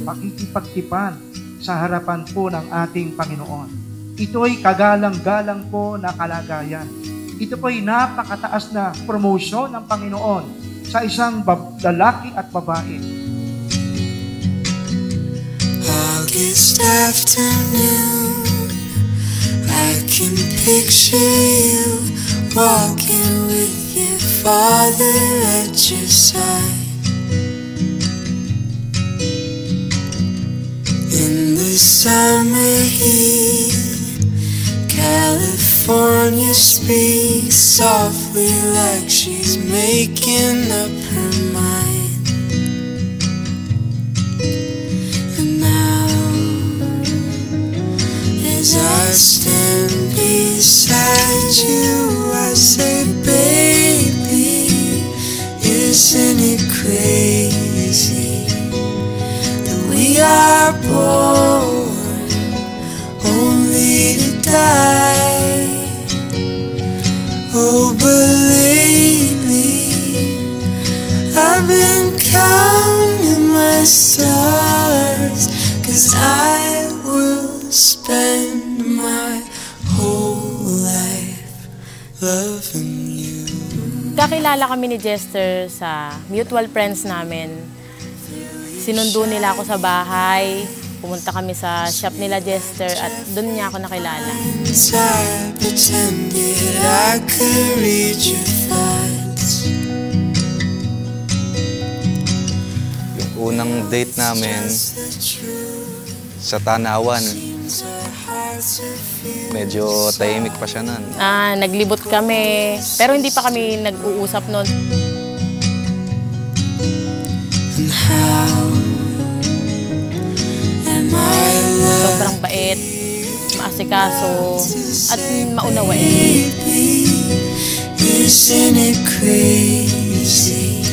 pakikipagtipan sa harapan po ng ating Panginoon. Ito'y kagalang-galang po na kalagayan. Ito po'y napakataas na promosyon ng Panginoon sa isang lalaki at babae. August afternoon, I can picture you walking with your father at your side. In the summer heat, California speaks softly like she's making up her mind. And now, as I stand beside you, I say, baby, isn't it crazy that we are born only to die? Oh, but lately I've been counting my stars, 'cause I will spend my whole life loving you. Kakilala kami ni Jester sa mutual friends namin. Sinundo nila ako sa bahay. Pumunta kami sa shop nila Jester at doon niya ako nakilala. Yung unang date namin sa Tanawan, medyo tahimik pa siya nun. Naglibot kami, pero hindi pa kami nag-uusap nun. Sobrang bait, maasikaso, at maunawain. Isn't it crazy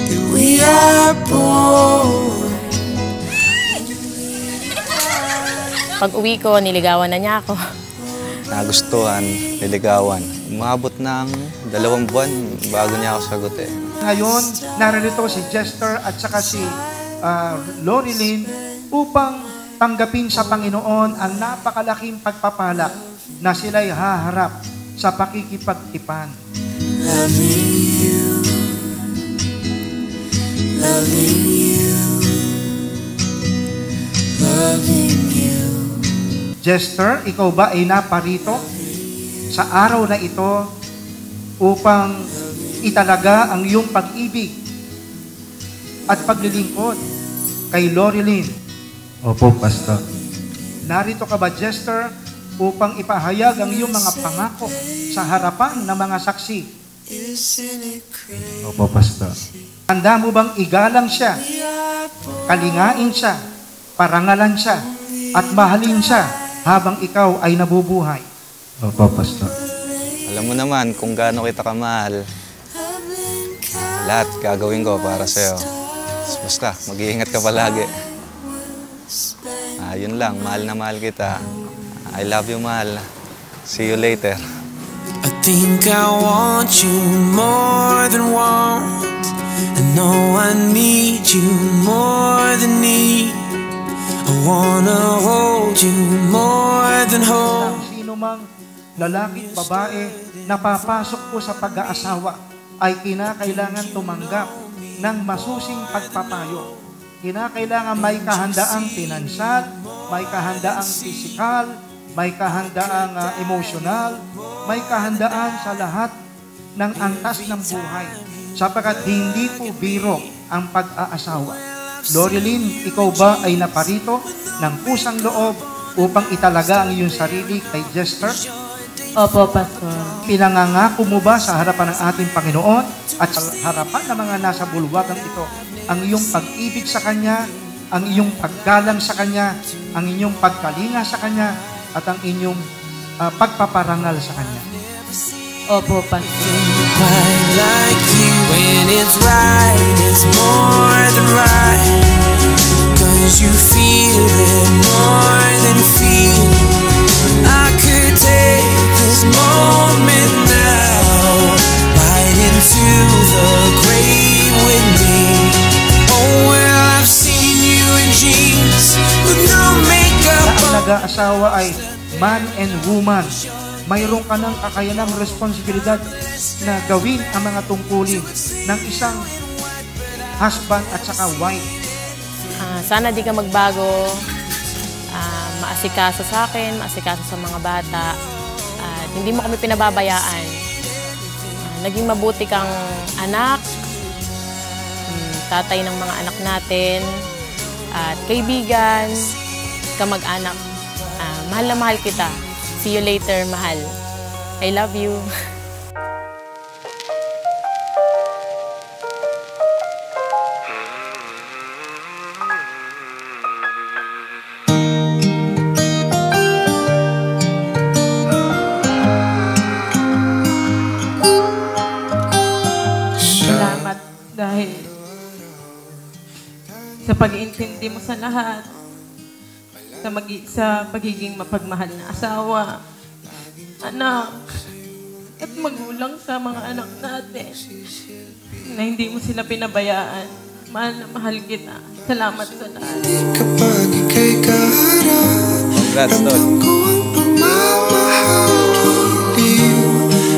that we are born? Pag uwi ko, niligawan na niya ako. Nagustuhan, niligawan. Umabot ng 2 buwan bago niya ako sagutin. Ngayon, narito si Jester at saka si Lorilyn upang tanggapin sa Panginoon ang napakalaking pagpapala na sila'y haharap sa pakikipagtipan. Loving you, loving you, loving you. Jester, ikaw ba ay naparito sa araw na ito upang italaga ang iyong pag-ibig at paglilingkod kay Lorilyn? Opo, Pastor. Narito ka ba, Jester, upang ipahayag ang iyong mga pangako sa harapan ng mga saksi? Opo, Pastor. Handa mo bang igalang siya, kalingain siya, parangalan siya, at mahalin siya habang ikaw ay nabubuhay? Opo, Pastor. Alam mo naman kung gaano kita kamahal. Lahat gagawin ko para sa'yo. Basta, mag-iingat ka palagi. Yun lang, mahal na mahal kita. I love you, mahal. See you later. I think I want you more than want. I know I need you more than need. I wanna hold you more than hold. Sino mang lalaki at babae na papasok po sa pag-aasawa ay kinakailangan tumanggap ng masusing pagpapayo. Kinakailangan may kahandaang pinansyal, may kahandaang pisikal, may kahandaang emosyonal, may kahandaan sa lahat ng antas ng buhay. Sapagkat hindi po biro ang pag-aasawa. Lorilyn, ikaw ba ay naparito ng pusang loob upang italaga ang iyong sarili kay Jester? Opo, Pastor. Pinangangako mo ba sa harapan ng ating Panginoon at sa harapan ng mga nasa bulwagang ito ang iyong pag-ibig sa Kanya, ang iyong paggalang sa Kanya, ang inyong pagkalinga sa Kanya, at ang inyong pagpaparangal sa Kanya? Opo, Pastor. Like you, when it's right, it's more than right. 'Cause you feel it more than you feel. I could take this moment now, right into the grave with me. Oh, well, I've seen you in pag-asawa ay man and woman. Mayroon ka ng kakayanang responsibilidad na gawin ang mga tungkulin ng isang husband at saka wife. Sana di ka magbago, maasikaso sa akin, maasikaso sa mga bata, at hindi mo kami pinababayaan. Naging mabuti kang anak, tatay ng mga anak natin, at kaibigan, kamag-anak. Mahal na mahal kita. See you later, mahal. I love you. Salamat dahil sa pag-iintindi mo sa lahat, sa pagiging mapagmahal na asawa, anak, at magulang sa mga anak natin, na hindi mo sila pinabayaan. Mahal na mahal kita. Salamat sa lahat. Kapag ika'y kaharap, Congrats, Tol. ramdam ko ang pagmamahal kiliw.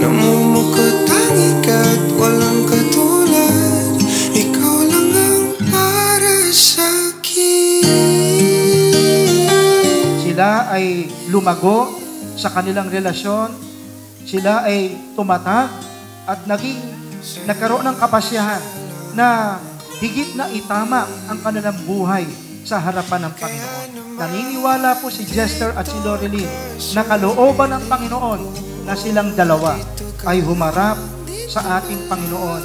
Namumukot ang ikat, walang katulad. Ikaw lang ang para sa'kin. Sila ay lumago sa kanilang relasyon. Sila ay tumatag at nagkaroon ng kapasyahan na higit na itama ang kanilang buhay sa harapan ng Panginoon. Naniniwala po si Jester at si Loreline na kalooban ng Panginoon na silang dalawa ay humarap sa ating Panginoon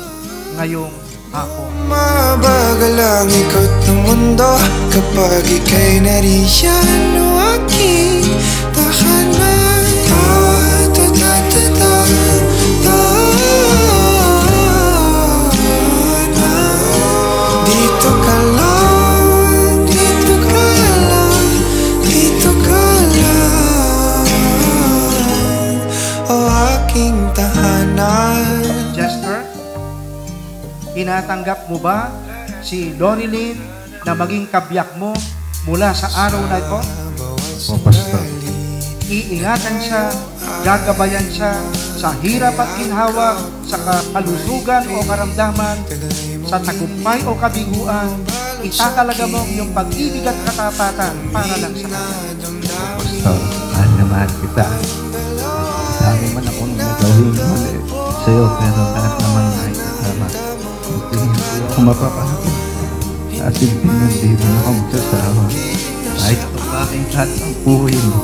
ngayong hapon. Mabagal ang ikot ng mundo kapag ika'y nariyan o aking tahanan. Dito ka lang, dito ka lang, dito ka lang, o aking tahanan. Jester, tinatanggap mo ba si Loreline na maging kabiyak mo mula sa araw na ito? Opo, Pastor. Iingatan siya, gagabayan siya sa hirap at ginhawa, sa kalusugan o karamdaman, sa tagumpay o kabiguan. Itatalaga mo ang iyong pag-ibig at katapatan para lang sa kanya. Pastor, mahal na mahal kita. Dami man akong nagawin mali sa'yo, pero lahat naman ay kasama. Hindi ako mapapakita. Kasi hindi mo ako magsasawa. Kahit ito pa aking lahat ng buhay mo,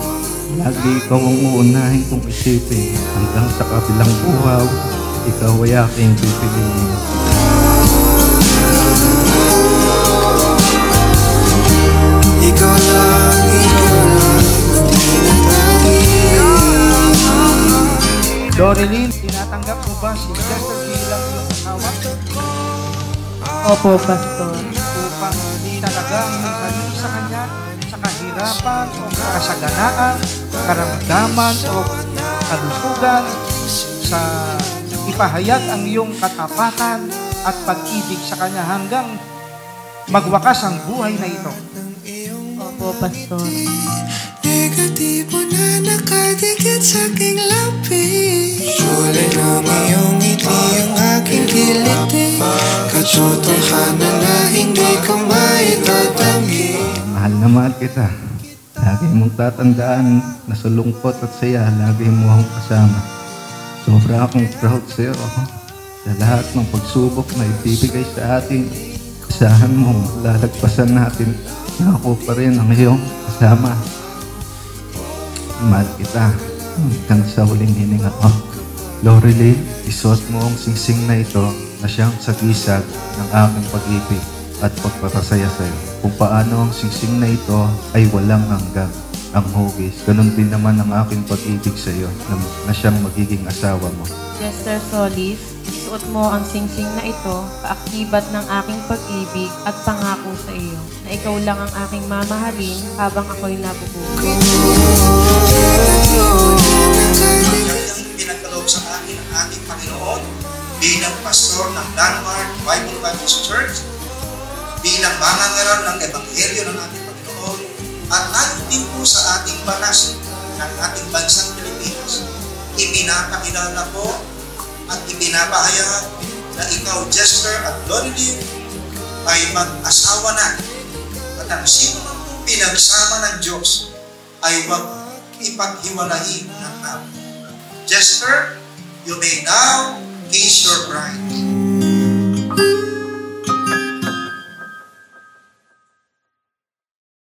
lagi ikaw ang uunahin kong isipin. Hanggang sa kabilang buhaw, ikaw ay aking pipiliin. Ikaw lang, Loreline, tinatanggap mo ba si Jester bilang iyong asawa? Opo, Pastor. Upang talagang sarili sa kanya sa kahirapan o kasaganaan, karamdaman o kalusugan, sa ipahayag ang iyong katapatan at pag-ibig sa kanya hanggang magwakas ang buhay na ito. Opo, Pastor. negatibo na nakadikit sa aking labi. Kulay ng iyong ngiti ang aking kiliti. Katotohanan na hindi ko maitatanggi. Mahal na mahal kita. Lagi mong tatandaan na sa lungkot at saya, lagi mo akong kasama. Sobra akong proud sa'yo. Sa lahat ng pagsubok na ibibigay sa atin, asahan mo, lalagpasan natin na ako pa rin ang iyong kasama. Mahal kita hanggang sa huling hininga ko. Loreline, isuot mo ang singsing na ito na siyang sagisag ng aking pag-ibig at pagpapasaya sa'yo. Kung paano ang singsing na ito ay walang hanggang ang hugis, ganun din naman ang aking pag-ibig sa'yo na siyang magiging asawa mo. Jester Solis, isuot mo ang singsing na ito, kaakibat ng aking pag-ibig at pangako sa iyo, na ikaw lang ang aking mamahalin habang ako'y nabubuhay. Pinagkaloob sa akin ang ating Panginoon bilang pastor ng Landmark Bible Baptist Church, bilang mangangaral ng Ebanghelyo ng ating Panginoon At ayon din po sa ating batas ng ating bansang Pilipinas, ipinapakilala po at ipinapahayag na ikaw, Jester at Lorilyn, ay mag-asawa na. At ang sino man po pinagsama ng Diyos ay huwag ipaghiwalayin ng tao. Jester, you may now kiss your bride.